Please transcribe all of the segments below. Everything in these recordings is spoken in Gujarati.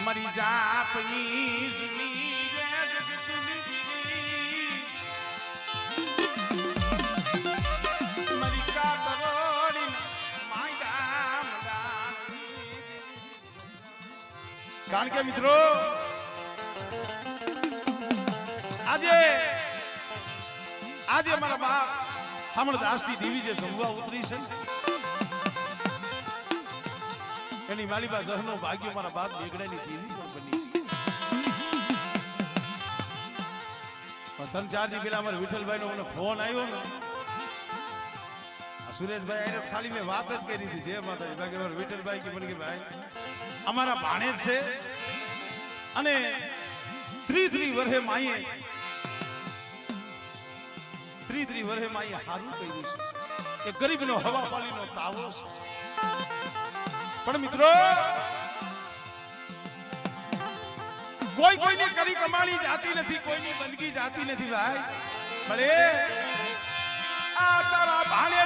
મારી જાપની જુની જગતની દીવી મારી કાતરોડી માયદા મડા કારણ કે મિત્રો આજે મારા બાપ હમણાં દાસની દેવી જે જમવા ઉતરી છે એની માલિબા જહનો ભાગ્ય મારા બાપ બેગડાની દેવી પણ બની છે ત્રણ ચાર દી પેલા અમારા વિઠ્ઠલભાઈ નો મને ફોન આવ્યો ને સુરેશભાઈ એને ખાલી મેં વાત જ કરી હતી જે માતા બાકી અમારા વિઠ્ઠલભાઈ કે મને કે ભાઈ અમારા ભાણેજ છે અને 3 વર્ષે માઈએ 3 વર્ષે માઈએ હારું કર્યું છે એ ગરીબનો હવા પાણીનો તાવો છે પણ મિત્રો કોઈ કોઈની કરી કમાણી જાતી નથી કોઈની બંદગી જાતી નથી ભાઈ ભલે આ તારા ભાણે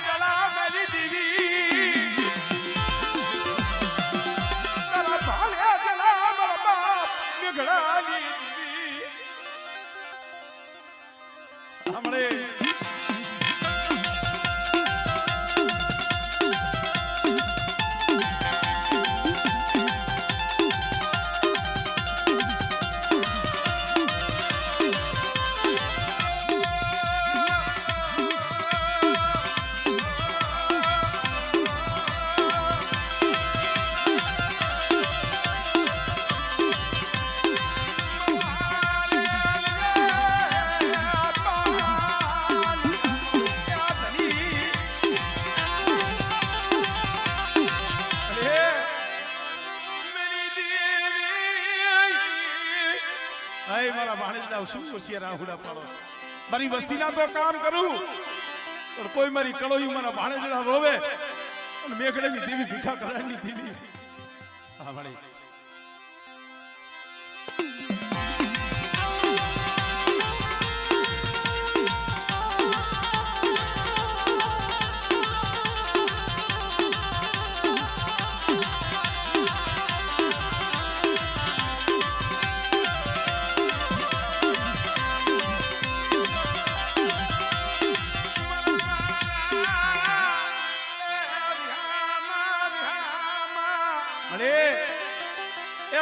જલા મેરી દીવી તારા ભાણે જલા મારા બાપ મેઘડાની દીવી હમણે મારી વસ્તીના તો કામ કરું પણ કોઈ મારી કળોઈ મારા ભાણેજડા રોવે અને મેઘડાની દેવી ભીખા કરાની દેવી હા ભાઈ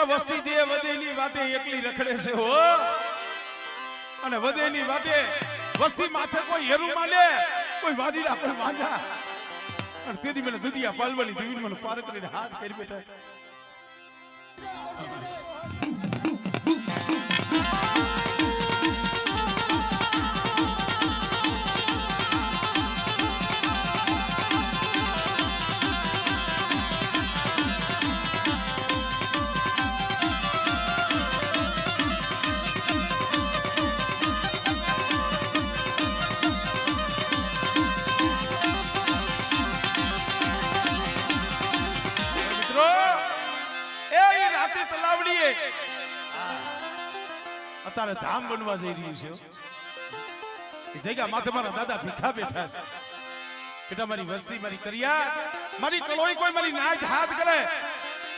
વસ્તી દે વધેની વાટે એકલી રખડે છે હો અને વધેની વાટે વસ્તી માથે કોઈ હેરું માલે કોઈ વાજીડા કોઈ વાંજા અને તેની મને દુધિયા પાલવાની દેવી મને પાર કરીને હાથ કરી બેઠા અત્યારે ધામ બનવા જઈ રહ્યું છે એ જગ્યા માથે મારા દાદા ભીખા બેઠા છે બેટા મારી વસ્તી મારી કરિયા મારી કળોઈ કોઈ મારી નાક હાથ કરે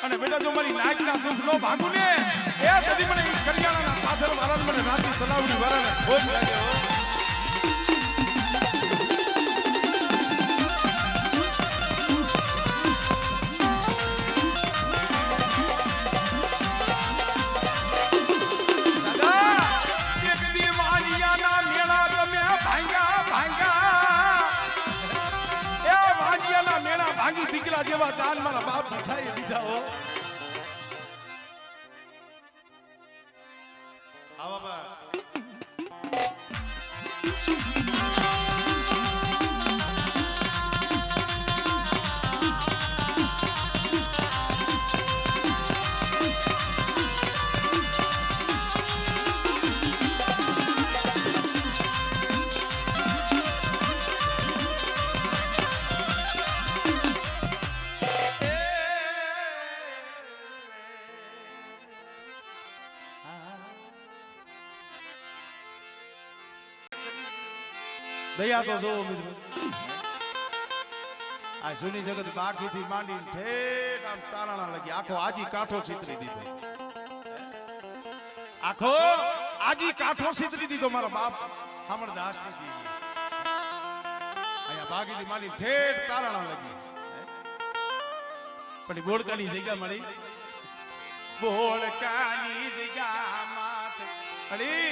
અને બેટા જો મારી નાક ના દુઃખ નો ભાગું ને એ કદી મને કરિયાના પાથર વાળા મને રાતી તલાવડી વાળાને ભોગ લાગે હો દીકરા જેવા દાન મારા બાપ દીધાએ દીધા હો આવા બા દયા તો જો મિત્રો આ જૂની જગત બાકીથી માંડી ઠેઠ આમ તારાણા લગી આખો આજી કાંઠો ચિતરી દીધો, આખો આજી કાંઠો ચિતરી દીધો મારો બાપ હામળદાસ અહીંયા બાકીથી માંડી ઠેઠ તારાણા લગી. પણ બોળકાની જગ્યા મળી, બોળકાની જગ્યામાં અડી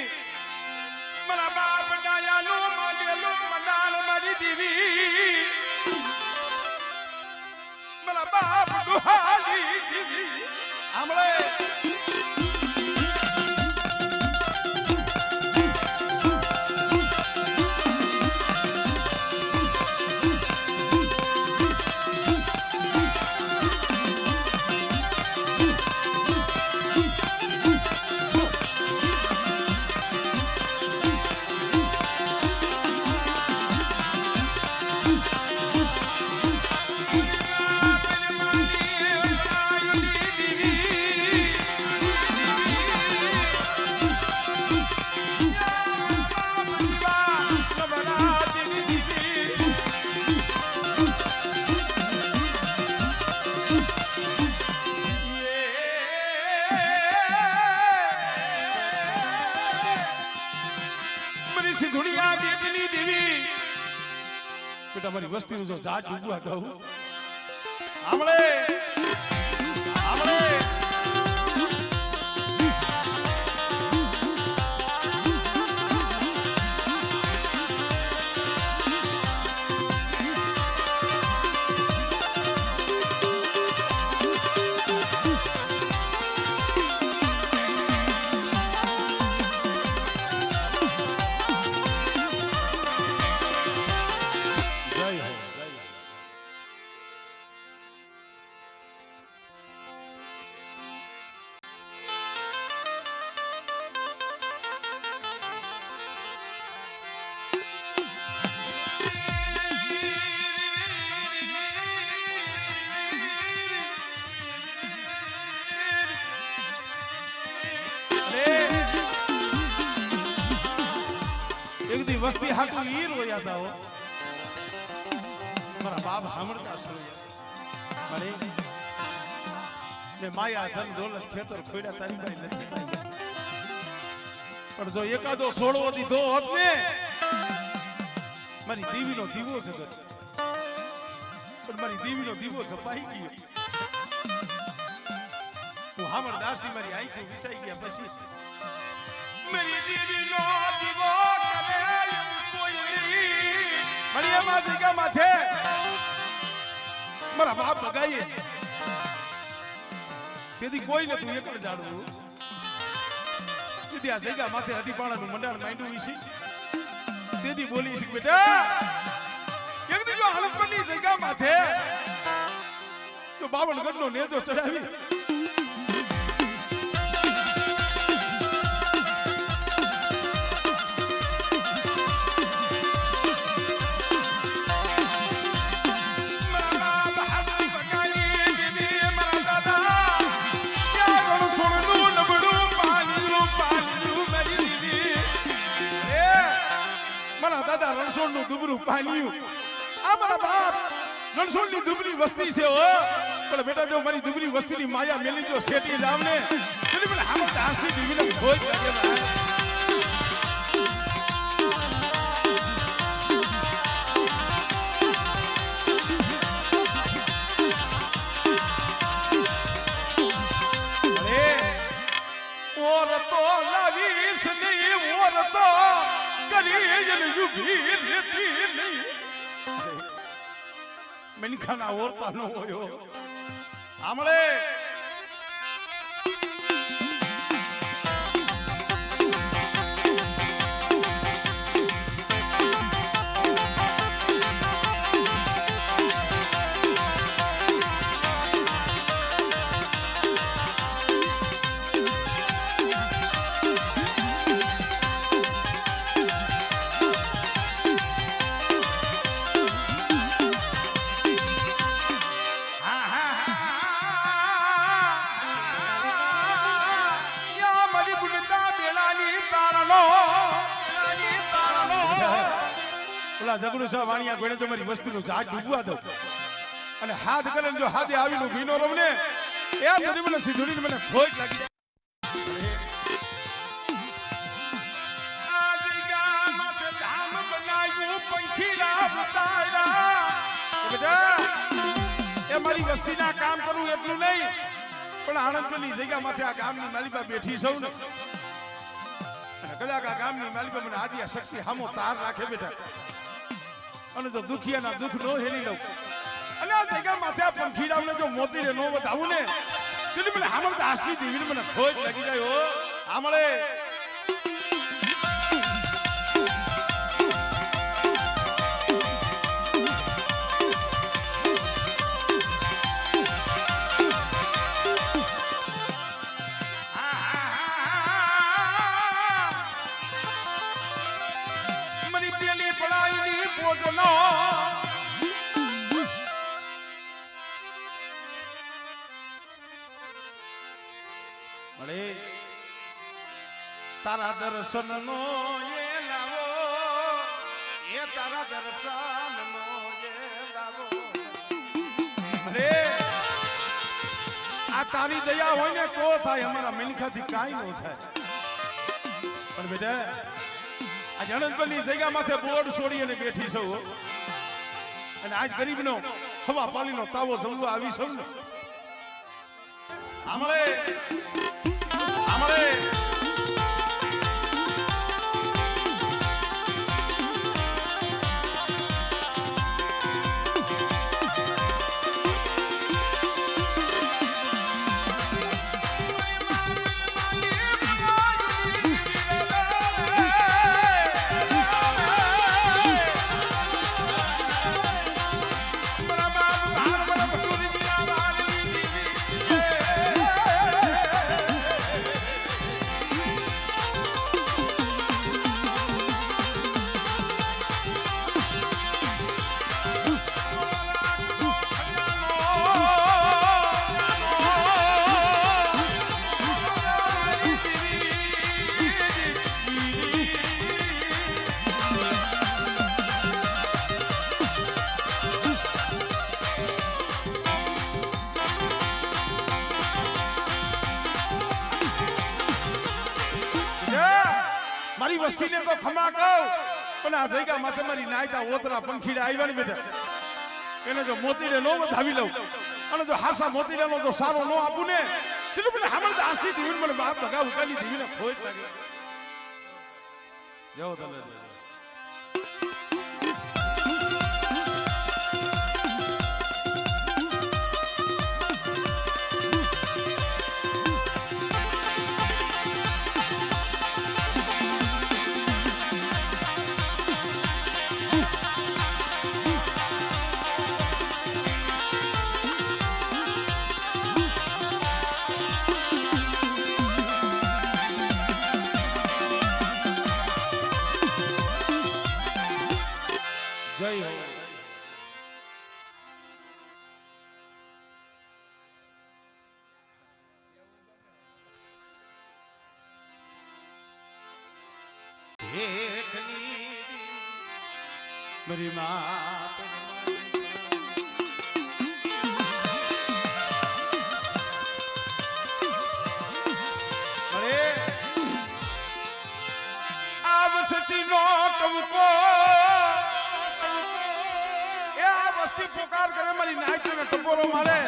મારા બાપ ડાયાનું માંડેલું મંડાણ મારી દેવી, મારા બાપ દુહાલી દેવી આમળે સિંધુડિયા બેટની દેવી બેટા મારી વસ્તીનું જો જાત ડૂબવા કહું આમળે આમળે વસ્તી હાટુ ઈ રોયા હતા હો મારા બાપ હામળતા સોયા મને મે માયા ધન દોલત ખેતર ખોડ્યા તારી ભાઈ નથી પણ જો એકાદો સોળવો દીધો હોત ને મારી દેવીનો દીવો જગત પણ મારી દેવીનો દીવો સપાઈ ગયો હું હામળદાસની મારી આંખો વિસાઈ ગયા પછી મારી દેવીનો દીવો મારી એમાં જગ્યા માથે મારા બાપ બગાઈએ તેથી કોઈ નતું એકલ જાડવું તેથી આ જગ્યા માથે હતીપાણાનું મંડાણ માંડ્યું વિશે તેથી બોલી છે બેટા એક દીકરો હળપણની જગ્યા માથે તો 52 ગઢનો નેજો ચડાવી રણછોડનું દુબરું પાણ્યું આ મારા બાપ રણછોડની દુબરી વસ્તી છે હો પણ બેટા જો મારી દુબરી વસ્તીની માયા મેલી જો શેઠી જાવ ને એટલે મને હામત હાસી દીવીને ભોજ લાગે ઓર તો લાવીશ નહીં ઓર તો મનખાના ઓરતા ન હોય આમળે ઝઘડું સા વાણિયા ગોણે તો મારી વસ્તીનું ઝાડ ડૂબવા દો અને હાથ કરે જો હાથે આવીને ભીનો રમ ને એ બધી મને સીધુડી મને ખોટ લાગી જાય આજ ગામત ધામ બનાવ્યું પંખીડા બતાયા બેટા એ મારી વસ્તીના કામ કરું એટલું નહીં પણ આણંદની જગ્યામાંથી આ ગામની માલિકા બેઠી સૌ ને અને કદાચ આ ગામની માલિકા મને આદિયા શક્તિ હામો તાર રાખે બેટા અને તો દુખિયાના દુઃખ નો હેલી લઉં અને આ જગ્યામાંથી આ પંખીડાઓને જો મોતીને નો વધાવું ને તેથી મને હામળ તો આસલી દેવીને મને ખોજ લાગી જાય હો હામળે તારા દર્શન નો એ લાવો એ તારા દર્શન નો એ લાવો અરે આ તારી દયા હોય ને તો થાય અમારા મિલખાથી કાઈ ન થાય પણ બેટા આ જણતની જગ્યા માથે બોર્ડ છોડી અને બેઠી સૌ અને આજ ગરીબનો હવા પાણીનો તાવો જમવા આવી સૌ ને આમળે મારી વસ્તીને તો ખમા કહું પણ આ જગ્યા માથે મારી નાયતા ઓતરા પંખીડા આવ્યા ને બેટા એને જો મોતીને નો વધાવી લઉં અને જો હાસા મોતીને નો જો સારો નો આપું ને એટલે મને હામળ આસલી જીવન મને બાપ ભગા ઉકાની જીવીને ખોટ લાગે જાઓ તમે જય હો मेरी माँ अरे अब सची नोट को वस्ती पुकार करे मारी नाइट में टपोरो मारे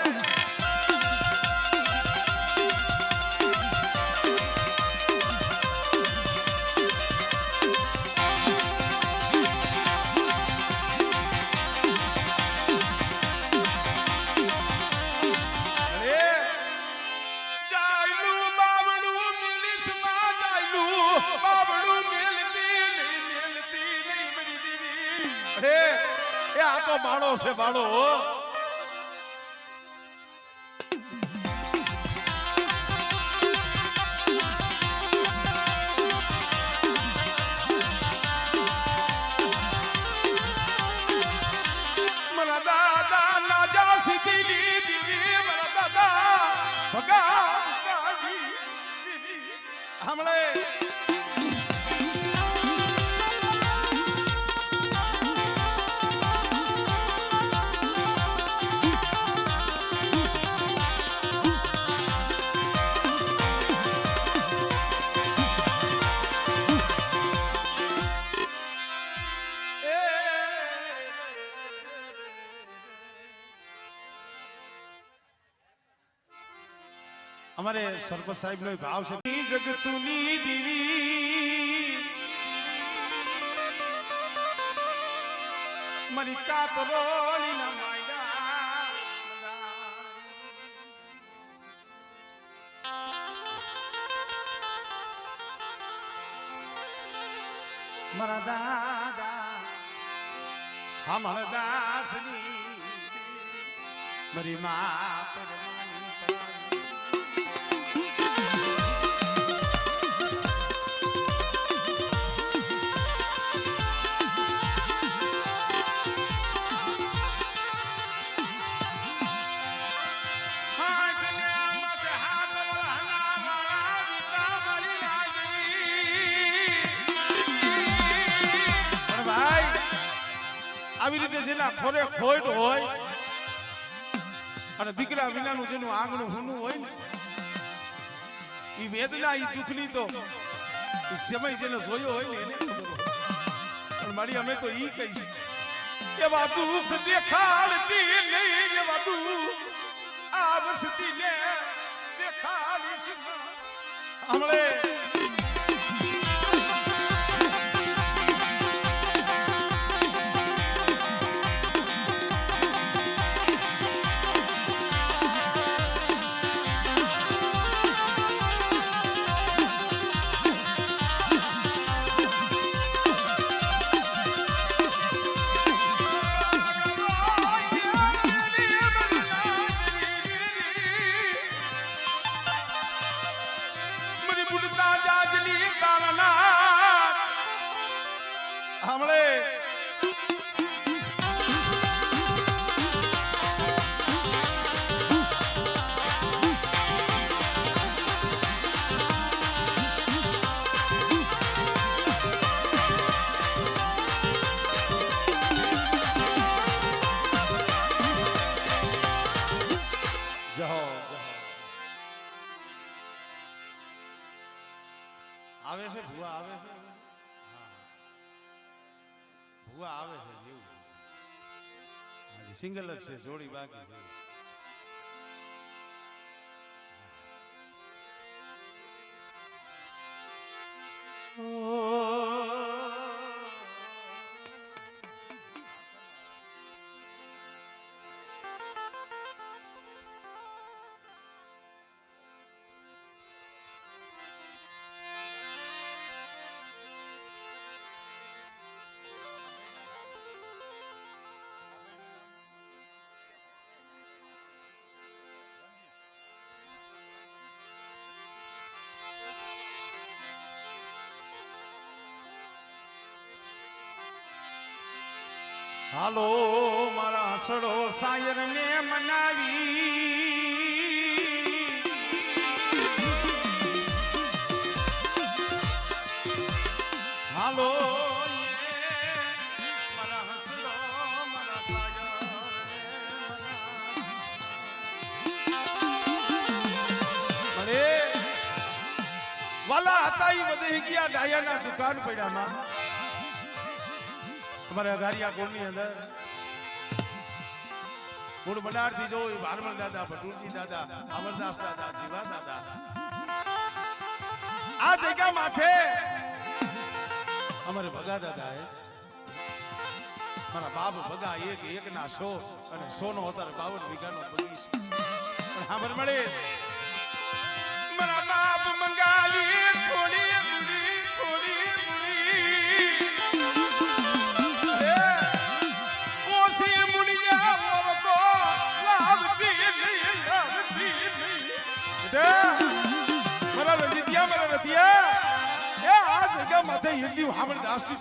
तो बाड़ो से बाड़ो मरा दादा ना जा सीधी मरा दादा भगा हमले અમારે સરપંચ સાહેબ નો ભાવ છે જગતુની દેવી મારી કાતરોની ના માયા મારા દાદા હા મારા દાસની મારી મા આવી રીતે જેના ખોરે ખોટ હોય અને દીકરા વિનાનું જેનું આંગણું હુનું હોય ને એ વેદના એ દુઃખની તો સમય જેને જોયો હોય ને એને ખબર હોય. પણ મારી અમે તો ઈ કહીશ એવા દુઃખ દેખાડતી નહીં એવા દુઃખ આ વસતી ને દેખાડીશ હમણે હમણે આવે છે ભુવા આવે છે ભુવા આવે છે જેવું હજી સિંગલ જ છે જોડી બાકી છે. હાલો મારા હસડો સાયર ને મનાવી હાલો મારા હસડો મારા સાયર ને વાલા હતા ઈ વધી ગયા ડાયાના દુકાન પડ્યામાં અમારે અઘારિયા કોમની અંદર મૂળ મનારથી જો ભારમલ દાદા ભટુરજી દાદા અમરદાસ દાદા જીવા દાદા આ જગ્યા માથે અમારે ભગા દાદા મારા બાપ ભગા એક ના 100 અને 100 નો અત્યારે 52 વીઘાનો બગીચો પણ ખબર મળે મારા બાપ મંગાલી થોડી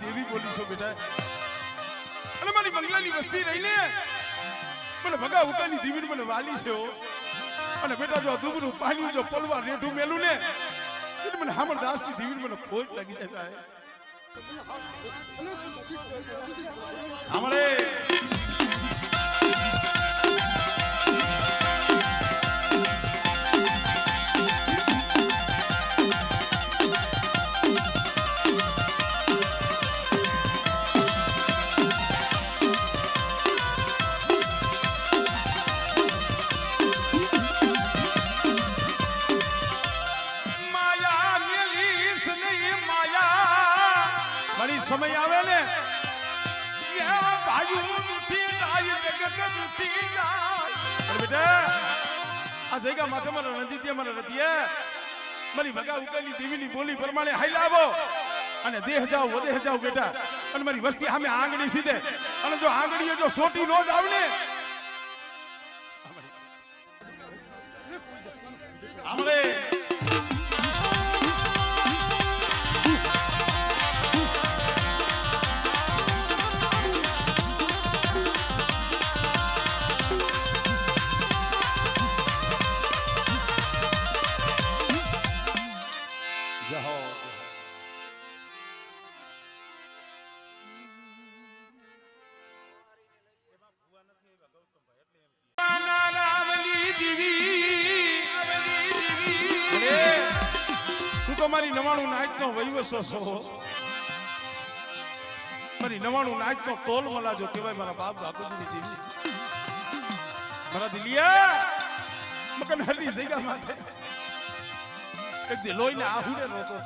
દેવી બોલી છો બેટા અને મારી બંગલાની વસ્તી રહીને મને ભગા ઉતાની દેવી મને વાલી છે અને બેટા જો દુબરું પાણી જો પલવા રેઠું મેલું ને એટલે મને હામરદાસની દેવી મને ખોટ લાગી જાય હમણે સમય આવે ને ભાઈ ઉઠી જાય જગત ઉઠી જાય બેટા આ જગ્યા માથે મારા નદી ત્યાં મારા રતિએ મારી ભગા ઉકેલી દેવીની બોલી પ્રમાણે હાઈ લાવો અને દેહ જાવ વધે જાવ બેટા અને મારી વસ્તી સામે આંગળી સીધે અને જો આંગળીએ જો સોટી નો જાવ ને આમળે મારી 99 નાચનો વૈવસો છો મારી 99 નાચનો તોલ મલાજો કહેવાય મારા બાપ બાપુજીની દેવી મારા દિલિયા મકન હરી જગ્યા માથે એક દે લોઈને આહુડે નહોતો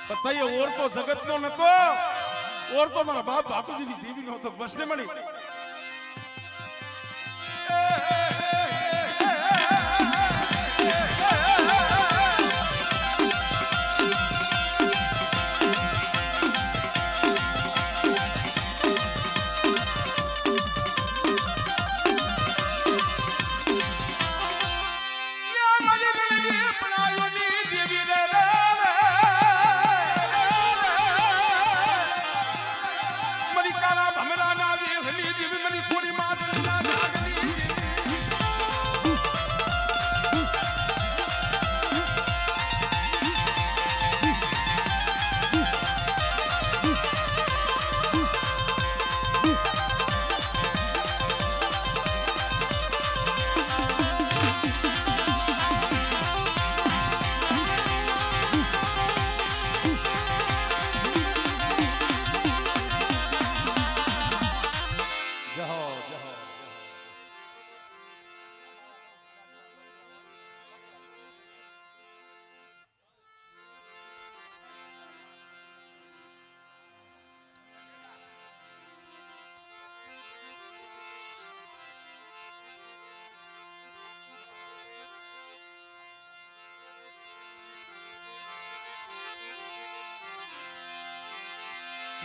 પણ તઈએ ઓર તો જગતનો નતો ઓર તો મારા બાપ બાપુજીની દેવીનો હતો બસને મળી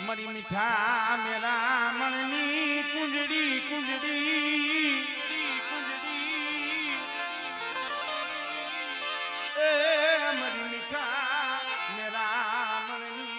मरी मीठा मेरा मननी कुंजड़ी कुंजड़ी कुंजड़ी ए मरी मीठा मेरा मननी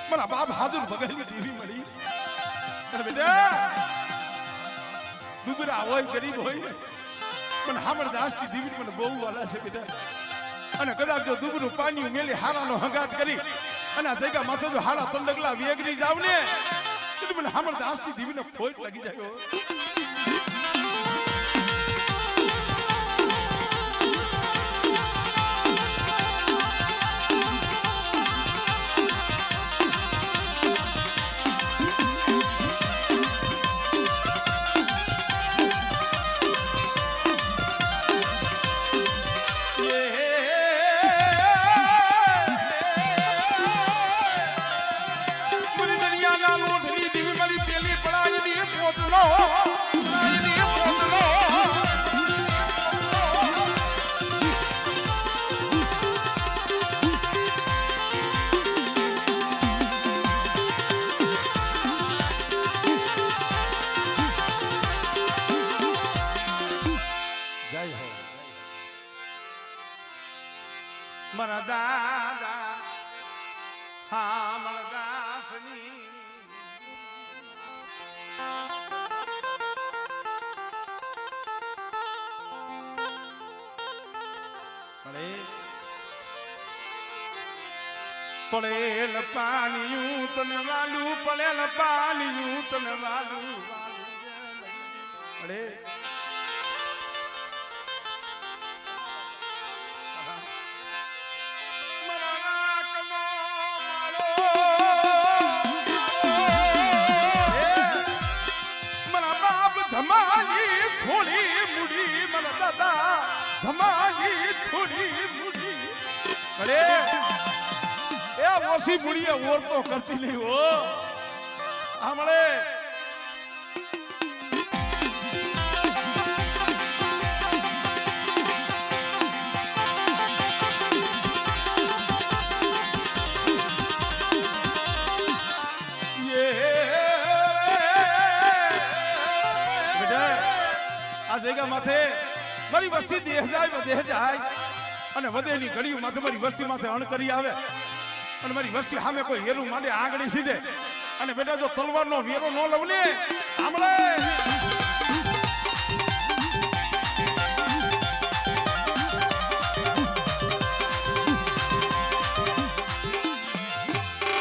મારા બાપ હાજર બગલની દેવી મળી અને બેટા દુબરા હોય ગરીબ હોય પણ હામરદાસની દેવી મને બહુ વાલા છે બેટા અને કદાચ જો દુબરું પાણી મેલી હારાનો હંગાત કરી અને આ જગ્યા માથે જો હાડા તંડગલા વેગરી જાવ ને તો મને હામરદાસની દેવીને ફોટ લાગી જાય મારા દાદા હા મારા દાસની પડેલ પાણીયું તને વાલું પડેલ પાણીયું તને વાલું પડે ધમાલી થોડી મુડી મને દાદા ધમાલી થોડી મુડી અરે એ ઓછી મુડીએ ઓર તો કરતી નહીં હો આમળે જગ્યા માથે મારી વસ્તી દેહ જાય અને વધેની ઘડીઓ માથે મારી વસ્તી માથે અણ કરી આવે અને મારી વસ્તી સામે કોઈ હેરું માંડે આંગળી સીધે અને બેટા જો તલવારનો વેરો ન લવ ને આમળે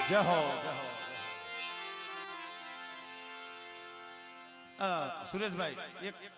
જય હો સુરેશભાઈ એક